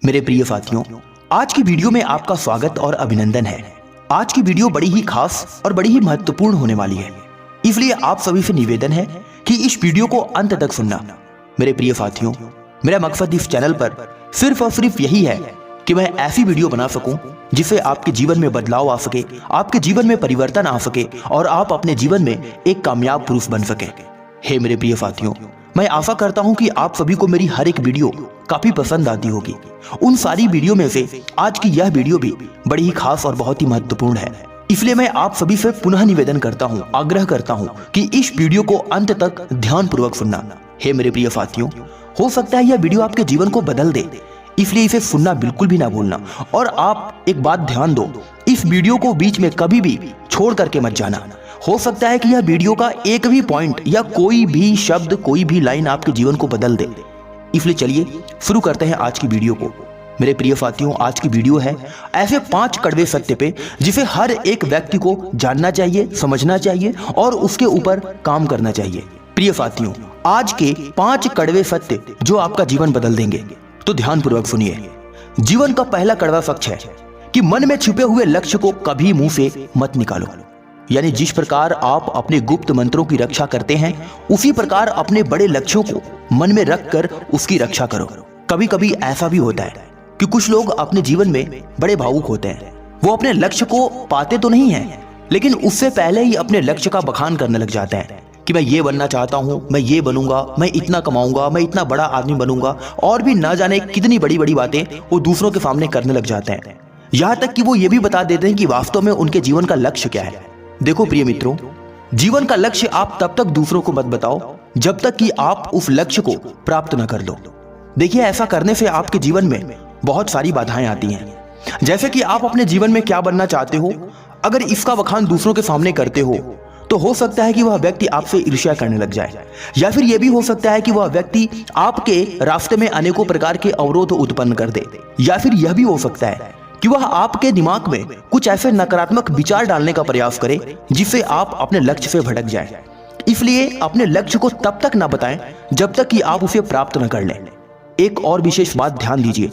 मेरे प्रिय साथियों, आज की वीडियो में आपका स्वागत और अभिनंदन है। आज की वीडियो बड़ी ही खास और बड़ी ही महत्वपूर्ण होने वाली है, इसलिए आप सभी से निवेदन है कि इस वीडियो को अंत तक सुनना। मेरे प्रिय साथियों, मेरा मकसद इस चैनल पर सिर्फ और सिर्फ यही है कि मैं ऐसी वीडियो बना सकूं जिससे आपके जीवन में बदलाव आ सके, आपके जीवन में परिवर्तन आ सके और आप अपने जीवन में एक कामयाब पुरुष बन सके। हे मेरे प्रिय साथियों, मैं आशा करता हूं कि आप सभी को मेरी हर एक वीडियो काफी पसंद आती होगी। उन सारी वीडियो में से आज की यह वीडियो भी बड़ी ही खास और बहुत ही महत्वपूर्ण है, इसलिए मैं आप सभी से पुनः निवेदन करता हूं, आग्रह करता हूं कि इस वीडियो को अंत तक ध्यान पूर्वक सुनना। हे मेरे प्रिय साथियों, हो सकता है यह वीडियो आपके जीवन को बदल दे, इसलिए इसे सुनना बिल्कुल भी ना भूलना। और आप एक बात ध्यान दो, इस वीडियो को बीच में कभी भी छोड़ करके मत जाना। हो सकता है कि यह वीडियो का एक भी पॉइंट या कोई भी शब्द, कोई भी लाइन आपके जीवन को बदल दे। इसलिए चलिए शुरू करते हैं आज की वीडियो को। मेरे प्रिय साथियों, आज की वीडियो है ऐसे 5 कड़वे सत्य पे जिसे हर एक व्यक्ति को जानना चाहिए, समझना चाहिए और उसके ऊपर काम करना चाहिए। प्रिय साथियों, आज के 5 कड़वे सत्य जो आपका जीवन बदल देंगे, तो ध्यान पूर्वक सुनिए। जीवन का पहला कड़वा सच है कि मन में छुपे हुए लक्ष्य को कभी मुंह से मत निकालो। यानी जिस प्रकार आप अपने गुप्त मंत्रों की रक्षा करते हैं, उसी प्रकार अपने बड़े लक्ष्यों को मन में रखकर उसकी रक्षा करो। कभी कभी ऐसा भी होता है कि कुछ लोग अपने जीवन में बड़े भावुक होते हैं। वो अपने लक्ष्य को पाते तो नहीं है, लेकिन उससे पहले ही अपने लक्ष्य का बखान करने लग जाते हैं कि मैं ये बनना चाहता हूं, मैं ये बनूंगा, मैं इतना कमाऊंगा, मैं इतना बड़ा आदमी बनूंगा, और भी ना जाने कितनी बड़ी बड़ी बातें वो दूसरों के सामने करने लग जाते हैं। यहां तक कि वो ये भी बता देते हैं कि वास्तव में उनके जीवन का लक्ष्य क्या है। देखो प्रिय मित्रों, जीवन का लक्ष्य आप तब तक दूसरों को मत बताओ जब तक कि आप उस लक्ष्य को प्राप्त न कर लो। देखिए, ऐसा करने से आपके जीवन में बहुत सारी बाधाएं आती हैं। जैसे कि आप अपने जीवन में क्या बनना चाहते हो, अगर इसका बखान दूसरों के सामने करते हो तो हो सकता है कि वह व्यक्ति आपसे ईर्ष्या करने लग जाए, या फिर यह भी हो सकता है कि वह व्यक्ति आपके रास्ते में अनेकों प्रकार के अवरोध उत्पन्न कर दे, या फिर यह भी हो सकता है कि वह आपके दिमाग में कुछ ऐसे नकारात्मक विचार डालने का प्रयास करे जिससे आप अपने लक्ष्य से भटक जाएं। इसलिए अपने लक्ष्य को तब तक ना बताएं जब तक कि आप उसे प्राप्त न कर लें। एक और विशेष बात ध्यान दीजिए,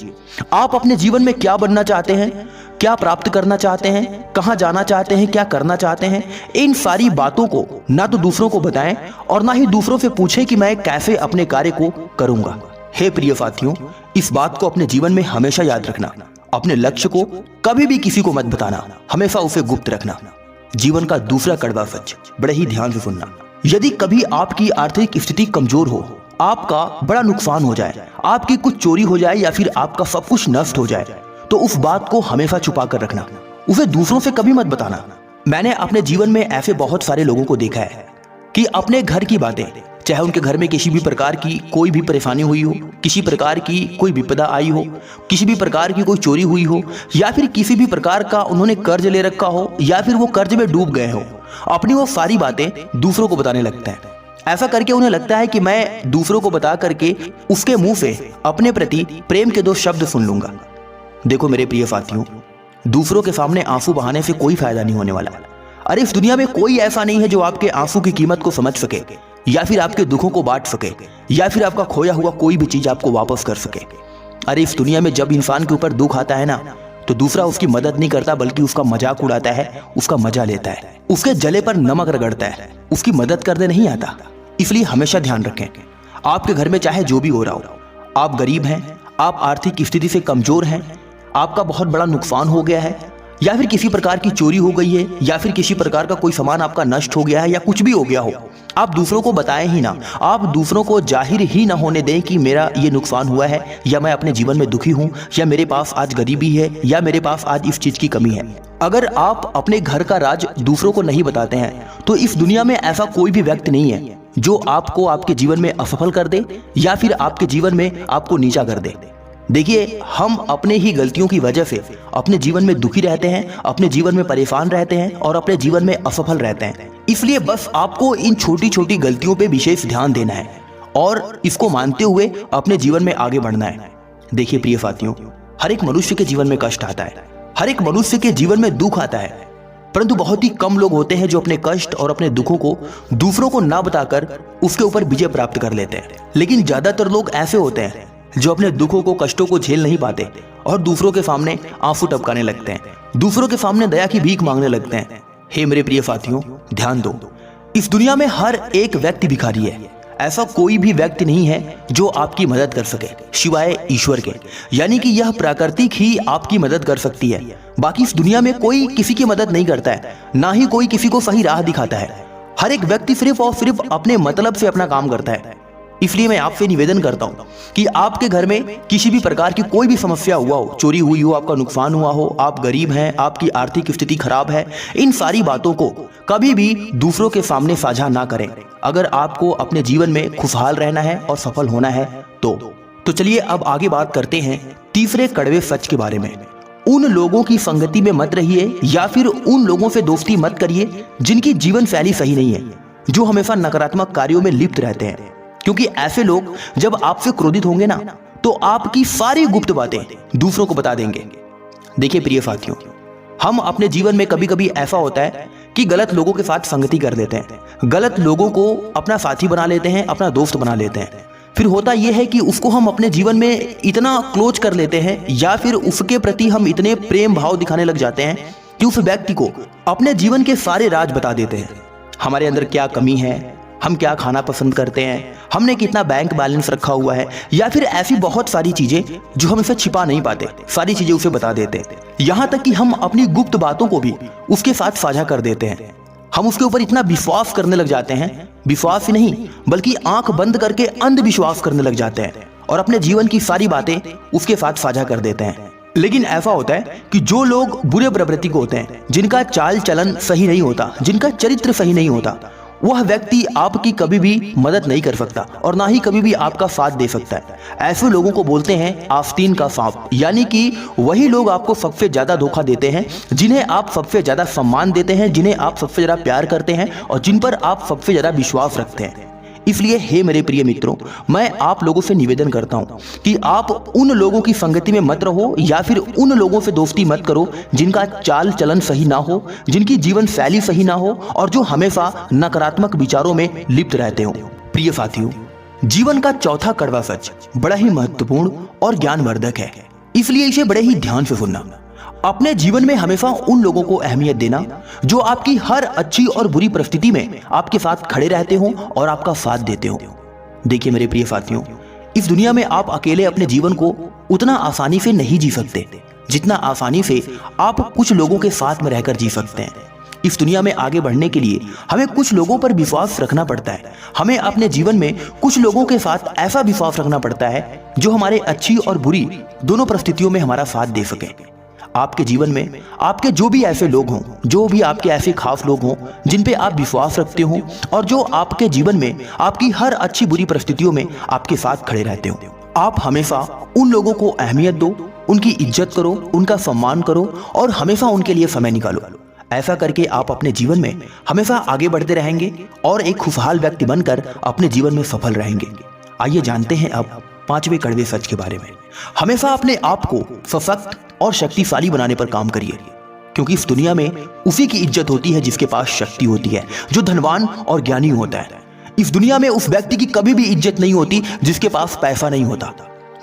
आप अपने जीवन में क्या बनना चाहते हैं, क्या प्राप्त करना चाहते हैं, कहां जाना चाहते हैं, क्या करना चाहते हैं, इन सारी बातों को ना तो दूसरों को बताएं और ना ही दूसरों से पूछें कि मैं कैसे अपने कार्य को करूंगा। हे प्रिय साथियों, इस बात को अपने जीवन में हमेशा याद रखना। अपने लक्ष्य को कभी भी किसी को मत बताना, हमेशा उसे गुप्त रखना। जीवन का दूसरा कड़वा सच, बड़े ही ध्यान से सुनना। यदि कभी आपकी आर्थिक स्थिति कमजोर हो, आपका बड़ा नुकसान हो जाए, आपकी कुछ चोरी हो जाए या फिर आपका सब कुछ नष्ट हो जाए, तो उस बात को हमेशा छुपा कर रखना, उसे दूसरों से कभी मत बताना। मैंने अपने जीवन में ऐसे बहुत सारे लोगों को देखा है कि अपने घर की बातें, चाहे उनके घर में किसी भी प्रकार की कोई भी परेशानी हुई हो, किसी प्रकार की कोई विपदा आई हो, किसी भी प्रकार की कोई चोरी हुई हो, या फिर किसी भी प्रकार का उन्होंने कर्ज ले रखा हो, या फिर वो कर्ज में डूब गए हो, अपनी वो सारी बातें दूसरों को बताने लगते हैं। ऐसा करके उन्हें लगता है कि मैं दूसरों को बता करके उसके मुंह से अपने प्रति प्रेम के 2 शब्द सुन लूंगा। देखो मेरे प्रिय साथियों, दूसरों के सामने आंसू बहाने से कोई फायदा नहीं होने वाला। अरे इस दुनिया में कोई ऐसा नहीं है जो आपके आंसू की कीमत को समझ सके, या फिर आपके दुखों को बांट सके, या फिर आपका खोया हुआ कोई भी चीज आपको वापस कर सके। अरे इस दुनिया में जब इंसान के ऊपर दुख आता है ना, तो दूसरा उसकी मदद नहीं करता बल्कि उसका मजाक उड़ाता है, उसका मजा लेता है, उसके जले पर नमक रगड़ता है, उसकी मदद करने नहीं आता। इसलिए हमेशा ध्यान रखें, आपके घर में चाहे जो भी हो रहा हो, आप गरीब हैं, आप आर्थिक स्थिति से कमजोर हैं, आपका बहुत बड़ा नुकसान हो गया है, या फिर किसी प्रकार की चोरी हो गई है, या फिर किसी प्रकार का कोई सामान आपका नष्ट हो गया है, या कुछ भी हो गया हो, आप दूसरों को बताएं ही ना, आप दूसरों को जाहिर ही ना होने दें कि मेरा ये नुकसान हुआ है, या मैं अपने जीवन में दुखी हूं, या मेरे पास आज गरीबी है, या मेरे पास आज इस चीज की कमी है। अगर आप अपने घर का राज दूसरों को नहीं बताते हैं, तो इस दुनिया में ऐसा कोई भी व्यक्ति नहीं है जो आपको आपके जीवन में असफल कर दे, या फिर आपके जीवन में आपको नीचा कर दे। देखिए, हम अपने ही गलतियों की वजह से अपने जीवन में दुखी रहते हैं, अपने जीवन में परेशान रहते हैं और अपने जीवन में असफल रहते हैं। इसलिए बस आपको इन छोटी छोटी गलतियों पे विशेष ध्यान देना है और इसको मानते हुए अपने जीवन में आगे बढ़ना है। देखिए प्रिय साथियों, हर एक मनुष्य के जीवन में कष्ट आता है, हर एक मनुष्य के जीवन में दुख आता है, परंतु बहुत ही कम लोग होते हैं जो अपने कष्ट और अपने दुखों को दूसरों को ना बताकर उसके ऊपर विजय प्राप्त कर लेते हैं। लेकिन ज्यादातर लोग ऐसे होते हैं जो अपने दुखों को, कष्टों को झेल नहीं पाते और दूसरों के सामने आंसू टपकाने लगते हैं, दूसरों के सामने दया की भीख मांगने लगते हैं। हे मेरे प्रिय साथियों, ध्यान दो, इस दुनिया में हर एक व्यक्ति भिखारी है। ऐसा कोई भी व्यक्ति नहीं है जो आपकी मदद कर सके सिवाय ईश्वर के, यानी कि यह प्राकृतिक ही आपकी मदद कर सकती है। बाकी इस दुनिया में कोई किसी की मदद नहीं करता है, ना ही कोई किसी को सही राह दिखाता है। हर एक व्यक्ति सिर्फ और सिर्फ अपने मतलब से अपना काम करता है। इसलिए मैं आपसे निवेदन करता हूं कि आपके घर में किसी भी प्रकार की कोई भी समस्या हुआ हो, चोरी हुई हो, आपका नुकसान हुआ हो, आप गरीब हैं, आपकी आर्थिक स्थिति खराब है, इन सारी बातों को कभी भी दूसरों के सामने साझा ना करें। अगर आपको अपने जीवन में खुशहाल रहना है और सफल होना है तो चलिए अब आगे बात करते हैं तीसरे कड़वे सच के बारे में। उन लोगों की संगति में मत रहिए या फिर उन लोगों से दोस्ती मत करिए जिनकी जीवन शैली सही नहीं है, जो हमेशा नकारात्मक कार्यों में लिप्त रहते हैं। क्योंकि ऐसे लोग जब आपसे क्रोधित होंगे ना, तो आपकी सारी गुप्त बातें दूसरों को बता देंगे। देखिए प्रिय साथियों, हम अपने जीवन में कभी कभी ऐसा होता है कि गलत लोगों के साथ संगति कर लेते हैं, गलत लोगों को अपना साथी बना लेते हैं, अपना दोस्त बना लेते हैं। फिर होता यह है कि उसको हम अपने जीवन में इतना क्लोज कर लेते हैं या फिर उसके प्रति हम इतने प्रेम भाव दिखाने लग जाते हैं कि उस व्यक्ति को अपने जीवन के सारे राज बता देते हैं। हमारे अंदर क्या कमी है, हम क्या खाना पसंद करते हैं, हमने कितना बैंक बैलेंस रखा हुआ है, या फिर ऐसी बहुत सारी चीजें जो हम इसे छिपा नहीं पाते, सारी चीजें उसे बता देते हैं। यहाँ तक कि हम अपनी गुप्त बातों को भी उसके साथ साझा कर देते हैं। हम उसके ऊपर इतना विश्वास करने लग जाते हैं, विश्वास ही नहीं बल्कि आंख बंद करके अंधविश्वास करने लग जाते हैं और अपने जीवन की सारी बातें उसके साथ साझा कर देते हैं। लेकिन ऐसा होता है कि जो लोग बुरे प्रवृत्ति को होते हैं, जिनका चाल चलन सही नहीं होता, जिनका चरित्र सही नहीं होता, वह व्यक्ति आपकी कभी भी मदद नहीं कर सकता और ना ही कभी भी आपका साथ दे सकता है। ऐसे लोगों को बोलते हैं आस्तीन का सांप, यानी कि वही लोग आपको सबसे ज्यादा धोखा देते हैं, जिन्हें आप सबसे ज्यादा सम्मान देते हैं, जिन्हें आप सबसे ज्यादा प्यार करते हैं और जिन पर आप सबसे ज्यादा विश्वास रखते हैं। इसलिए हे मेरे प्रिय मित्रों, मैं आप लोगों से निवेदन करता हूं कि आप उन लोगों की संगति में मत रहो या फिर उन लोगों से दोस्ती मत करो जिनका चाल चलन सही ना हो, जिनकी जीवन शैली सही ना हो और जो हमेशा नकारात्मक विचारों में लिप्त रहते हो। प्रिय साथियों, जीवन का चौथा कड़वा सच बड़ा ही महत्वपूर्ण और ज्ञानवर्धक है, इसलिए इसे बड़े ही ध्यान से सुनना। अपने जीवन में हमेशा उन लोगों को अहमियत देना जो आपकी हर अच्छी और बुरी परिस्थिति में आपके साथ खड़े रहते हो और आपका साथ देते हो। देखिए मेरे प्रिय साथियों, इस दुनिया में आप अकेले अपने जीवन को उतना आसानी से नहीं जी सकते जितना आसानी से आप कुछ लोगों के साथ में रहकर जी सकते हैं। इस दुनिया में आगे बढ़ने के लिए हमें कुछ लोगों पर विश्वास रखना पड़ता है। हमें अपने जीवन में कुछ लोगों के साथ ऐसा विश्वास रखना पड़ता है जो हमारे अच्छी और बुरी दोनों परिस्थितियों में हमारा साथ दे सके। आपके जीवन में आपके जो भी ऐसे लोग हों, जो भी आपके ऐसे खास लोग हों जिन पे आप विश्वास रखते हो और जो आपके जीवन में आपकी हर अच्छी बुरी परिस्थितियों में आपके साथ खड़े रहते हो, आप हमेशा उन लोगों को अहमियत दो, उनकी इज्जत करो, उनका सम्मान करो और हमेशा उनके लिए समय निकालो। ऐसा करके आप अपने जीवन में हमेशा आगे बढ़ते रहेंगे और एक खुशहाल व्यक्ति बनकर अपने जीवन में सफल रहेंगे। आइए जानते हैं अब पांचवें कड़वे सच के बारे में। हमेशा अपने आप को सशक्त और शक्तिशाली बनाने पर काम करिए, क्योंकि इस दुनिया में उसी की इज्जत होती है जिसके पास शक्ति होती है, जो धनवान और ज्ञानी होता है। इस दुनिया में उस व्यक्ति की कभी भी इज्जत नहीं होती जिसके पास पैसा नहीं होता।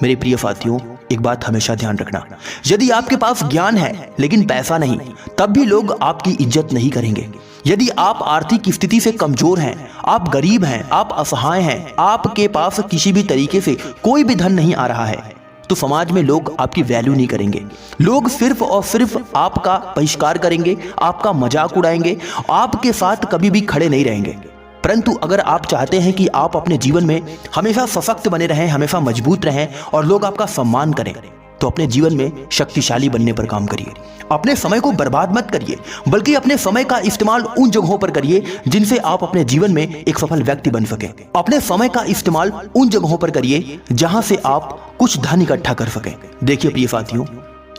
मेरे प्रिय साथियों, एक बात हमेशा ध्यान रखना, यदि आपके पास ज्ञान है लेकिन पैसा नहीं, तब भी लोग आपकी इज्जत नहीं करेंगे। यदि आप आर्थिक स्थिति से कमजोर हैं, आप गरीब हैं, आप असहाय हैं, आपके पास किसी भी तरीके से कोई भी धन नहीं आ रहा है, तो समाज में लोग आपकी वैल्यू नहीं करेंगे। लोग सिर्फ और सिर्फ आपका बहिष्कार करेंगे, आपका मजाक उड़ाएंगे, आपके साथ कभी भी खड़े नहीं रहेंगे। परंतु अगर आप चाहते हैं कि आप अपने जीवन में हमेशा सशक्त बने रहें, हमेशा मजबूत रहें और लोग आपका सम्मान करें, तो अपने जीवन में शक्तिशाली बनने पर काम करिए। अपने समय को बर्बाद मत करिए, बल्कि अपने समय का इस्तेमाल उन जगहों पर करिए जिनसे आप अपने जीवन में एक सफल व्यक्ति बन सके। अपने समय का इस्तेमाल उन जगहों पर करिए जहां से आप कुछ धन इकट्ठा कर सके। देखिए प्रिय साथियों,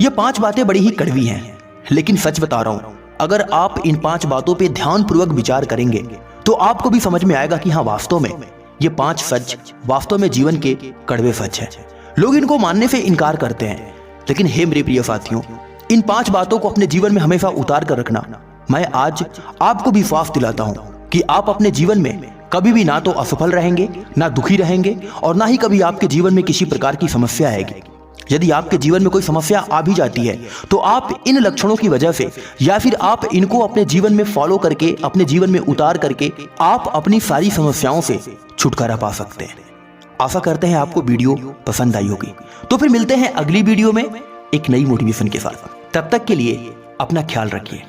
ये 5 बातें बड़ी ही कड़वी हैं, लेकिन सच बता रहा हूं, अगर आप इन 5 बातों पर ध्यानपूर्वक विचार करेंगे तो आपको भी समझ में आएगा कि हाँ, वास्तव में ये 5 सच वास्तव में जीवन के कड़वे सच है। लोग इनको मानने से इनकार करते हैं, लेकिन हे मेरे प्रिय साथियों, इन 5 बातों को अपने जीवन में हमेशा उतार कर रखना। मैं आज आपको विश्वास दिलाता हूं कि आप अपने जीवन में कभी भी ना तो असफल रहेंगे, ना दुखी रहेंगे और ना ही कभी आपके जीवन में किसी प्रकार की समस्या आएगी। यदि आपके जीवन में कोई समस्या आ भी जाती है तो आप इन लक्षणों की वजह से या फिर आप इनको अपने जीवन में फॉलो करके, अपने जीवन में उतार करके आप अपनी सारी समस्याओं से छुटकारा पा सकते हैं। आशा करते हैं आपको वीडियो पसंद आई होगी। तो फिर मिलते हैं अगली वीडियो में एक नई मोटिवेशन के साथ। तब तक के लिए अपना ख्याल रखिए।